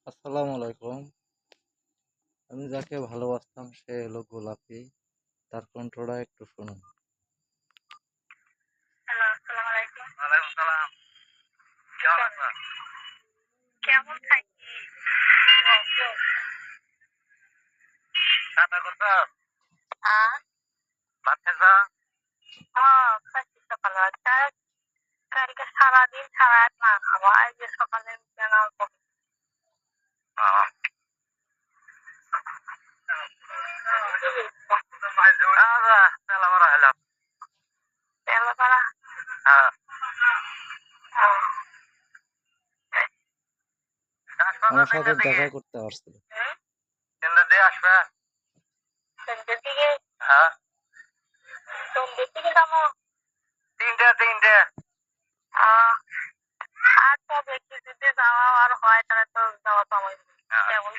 আসসালামু আলাইকুম। আমি যাকে ভালোবাসতাম সে এলো গোলাপি। তার কণ্ঠটা একটু শুনুন। হ্যালো, আসসালামু আলাইকুম। ওয়ালাইকুম সালাম। কেমন আছো? কেমন থাকি? খাওয়া করছো? হ্যাঁ, ভাত খাইছো? খাচ্ছি সকালে। কালকে সারাদিন সারা রাত না খাওয়া, এই যে সকালে কেন ও, তেলা মারা হলাম। তেল করা। হ্যাঁ, আসবা না আমার সাথে তিনটার দিকে? দেখা করতে আসছিল। তিনটার দিকে আসবে? সন্ধ্যের দিকে হ্যাঁ, সন্ধ্যের দিকে যাবো। তিনটে। আহ, আর তো বেশি যদি যাওয়া আর হয় তাহলে তো যাওয়া তো আমার হ্যাঁ। কেমন